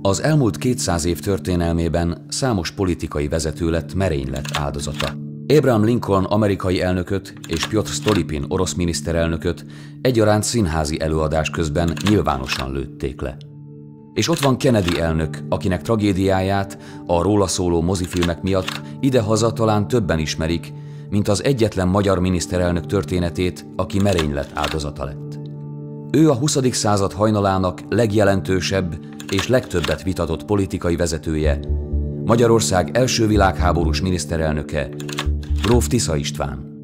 Az elmúlt 200 év történelmében számos politikai vezető lett merénylet áldozata. Abraham Lincoln amerikai elnököt és Pjotr Stolypin orosz miniszterelnököt egyaránt színházi előadás közben nyilvánosan lőtték le. És ott van Kennedy elnök, akinek tragédiáját a róla szóló mozifilmek miatt idehaza talán többen ismerik, mint az egyetlen magyar miniszterelnök történetét, aki merénylet áldozata lett. Ő a 20. század hajnalának legjelentősebb és legtöbbet vitatott politikai vezetője, Magyarország első világháborús miniszterelnöke, gróf Tisza István.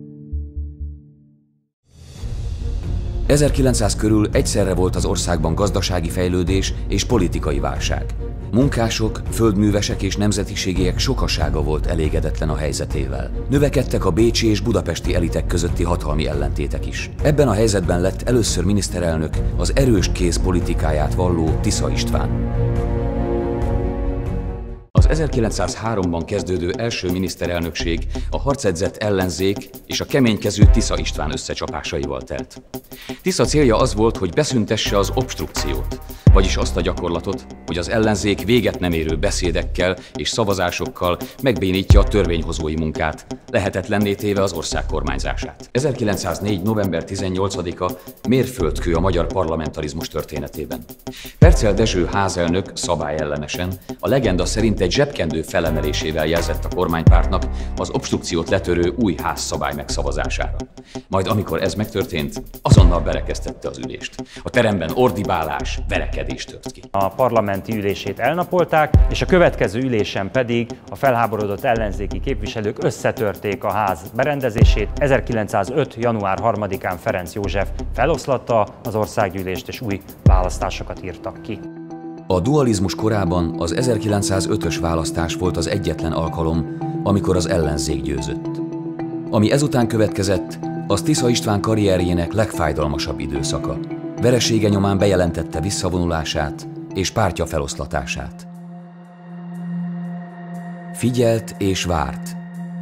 1900 körül egyszerre volt az országban gazdasági fejlődés és politikai válság. Munkások, földművesek és nemzetiségiek sokasága volt elégedetlen a helyzetével. Növekedtek a bécsi és budapesti elitek közötti hatalmi ellentétek is. Ebben a helyzetben lett először miniszterelnök az erős kéz politikáját valló Tisza István. Az 1903-ban kezdődő első miniszterelnökség a harcedzett ellenzék és a keménykezű Tisza István összecsapásaival telt. Tisza célja az volt, hogy beszüntesse az obstrukciót, vagyis azt a gyakorlatot, hogy az ellenzék véget nem érő beszédekkel és szavazásokkal megbénítja a törvényhozói munkát, lehetetlenné téve az ország kormányzását. 1904. november 18-a mérföldkő a magyar parlamentarizmus történetében. Percel Dezső házelnök szabályellenesen, a legenda szerint egy zsebkendő felemelésével jelzett a kormánypártnak az obstrukciót letörő új házszabály megszavazására. Majd amikor ez megtörtént, azonnal berekeztette az ülést. A teremben ordibálás, verekedés tört ki. A parlamenti ülését elnapolták, és a következő ülésen pedig a felháborodott ellenzéki képviselők összetörték a ház berendezését. 1905. január 3-án Ferenc József feloszlatta az országgyűlést, és új választásokat írtak ki. A dualizmus korában az 1905-ös választás volt az egyetlen alkalom, amikor az ellenzék győzött. Ami ezután következett, az Tisza István karrierjének legfájdalmasabb időszaka. Veresége nyomán bejelentette visszavonulását és pártja feloszlatását. Figyelt és várt.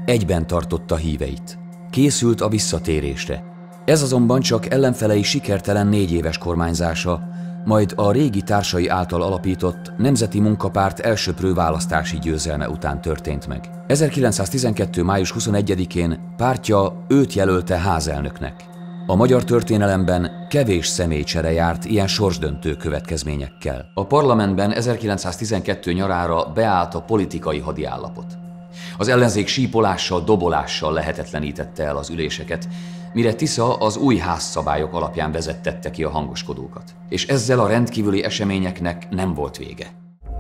Egyben tartotta híveit. Készült a visszatérésre. Ez azonban csak ellenfelei sikertelen 4 éves kormányzása, majd a régi társai által alapított Nemzeti Munkapárt elsöprő választási győzelme után történt meg. 1912. május 21-én pártja őt jelölte házelnöknek. A magyar történelemben kevés személycsere járt ilyen sorsdöntő következményekkel. A parlamentben 1912 nyarára beállt a politikai hadiállapot. Az ellenzék sípolással, dobolással lehetetlenítette el az üléseket, mire Tisza az új házszabályok alapján vezettette ki a hangoskodókat. És ezzel a rendkívüli eseményeknek nem volt vége.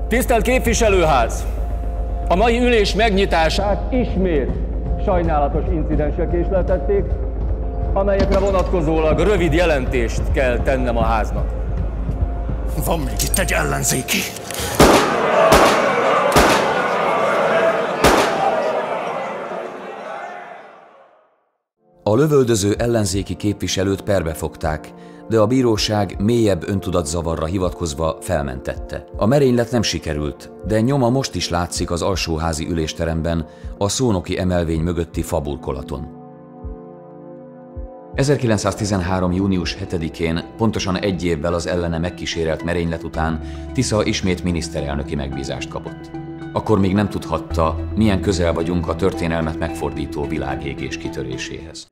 Tisztelt Képviselőház! A mai ülés megnyitását ismét sajnálatos incidensek késleltették, amelyekre vonatkozólag rövid jelentést kell tennem a háznak. Van még itt egy ellenzéki. A lövöldöző ellenzéki képviselőt perbe fogták, de a bíróság mélyebb öntudatzavarra hivatkozva felmentette. A merénylet nem sikerült, de nyoma most is látszik az alsóházi ülésteremben, a szónoki emelvény mögötti faburkolaton. 1913. június 7-én, pontosan 1 évvel az ellene megkísérelt merénylet után Tisza ismét miniszterelnöki megbízást kapott. Akkor még nem tudhatta, milyen közel vagyunk a történelmet megfordító világégés kitöréséhez.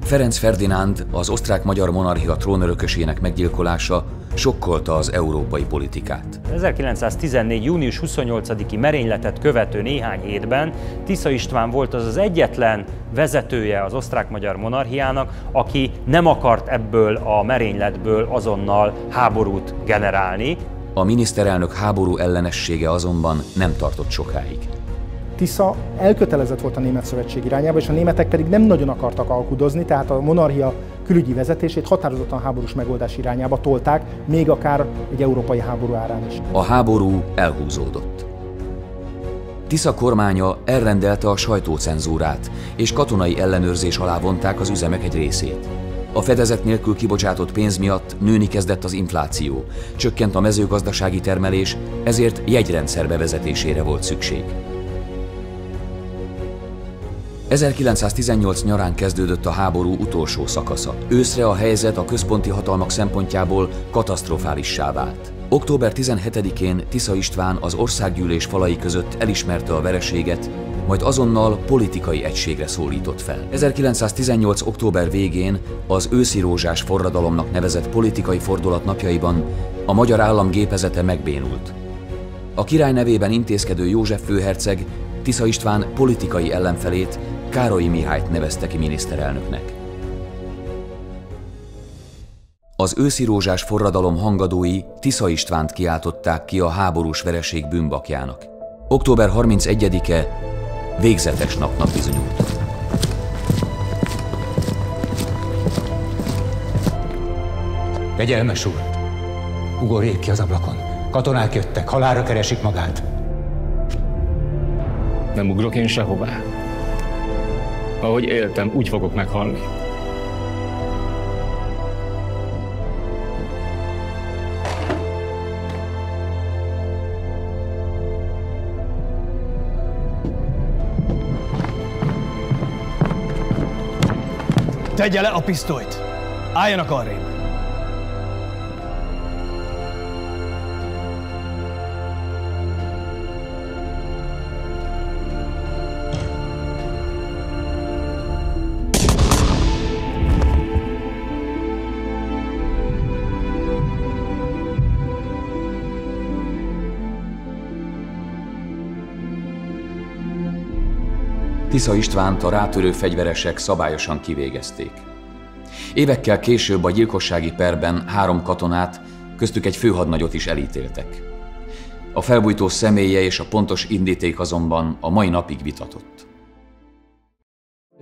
Ferenc Ferdinánd, az osztrák-magyar monarchia trónörökösének meggyilkolása sokkolta az európai politikát. 1914. június 28-i merényletet követő néhány hétben Tisza István volt az egyetlen vezetője az osztrák-magyar monarchiának, aki nem akart ebből a merényletből azonnal háborút generálni. A miniszterelnök háború ellenessége azonban nem tartott sokáig. Tisza elkötelezett volt a Német Szövetség irányába, és a németek pedig nem nagyon akartak alkudozni, tehát a monarchia külügyi vezetését határozottan háborús megoldás irányába tolták, még akár egy európai háború árán is. A háború elhúzódott. Tisza kormánya elrendelte a sajtócenzúrát, és katonai ellenőrzés alá vonták az üzemek egy részét. A fedezet nélkül kibocsátott pénz miatt nőni kezdett az infláció, csökkent a mezőgazdasági termelés, ezért jegyrendszer bevezetésére volt szükség. 1918 nyarán kezdődött a háború utolsó szakasza. Őszre a helyzet a központi hatalmak szempontjából katasztrofálissá vált. Október 17-én Tisza István az országgyűlés falai között elismerte a vereséget, majd azonnal politikai egységre szólított fel. 1918. október végén az őszi rózsás forradalomnak nevezett politikai fordulat napjaiban a magyar állam gépezete megbénult. A király nevében intézkedő József főherceg Tisza István politikai ellenfelét, Károlyi Mihályt nevezte ki miniszterelnöknek. Az őszi rózsás forradalom hangadói Tisza Istvánt kiáltották ki a háborús vereség bűnbakjának. Október 31-e végzetes napnak bizonyult. Kegyelmes úr, ugorjék ki az ablakon. Katonák jöttek, halálra keresik magát. Nem ugrok én sehová. Ahogy éltem, úgy fogok meghalni. Tegye le a pisztolyt! Álljanak arrébb! Tisza Istvánt a rátörő fegyveresek szabályosan kivégezték. Évekkel később a gyilkossági perben 3 katonát, köztük egy főhadnagyot is elítéltek. A felbujtó személye és a pontos indíték azonban a mai napig vitatott.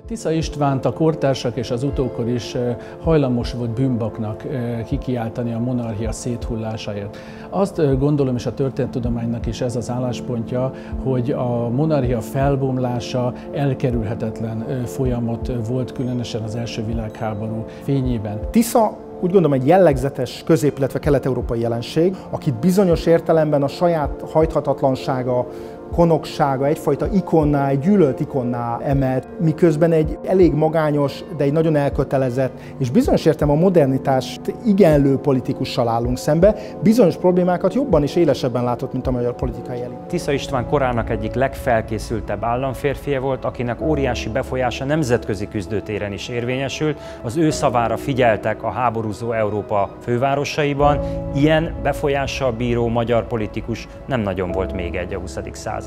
Tisza Istvánt a kortársak és az utókor is hajlamos volt bűnbaknak kikiáltani a monarchia széthullásáért. Azt gondolom, és a történettudománynak is ez az álláspontja, hogy a monarchia felbomlása elkerülhetetlen folyamat volt, különösen az első világháború fényében. Tisza úgy gondolom egy jellegzetes közép-, illetve kelet-európai jelenség, akit bizonyos értelemben a saját hajthatatlansága, konoksága egyfajta ikonná, egy gyűlölt ikonná emelt, miközben egy elég magányos, de egy nagyon elkötelezett, és bizonyos értelemben a modernitást igenlő politikussal állunk szembe, bizonyos problémákat jobban és élesebben látott, mint a magyar politikai elit. Tisza István korának egyik legfelkészültebb államférfije volt, akinek óriási befolyása nemzetközi küzdőtéren is érvényesült, az ő szavára figyeltek a háborúzó Európa fővárosaiban, ilyen befolyással bíró magyar politikus nem nagyon volt még egy a 20. században.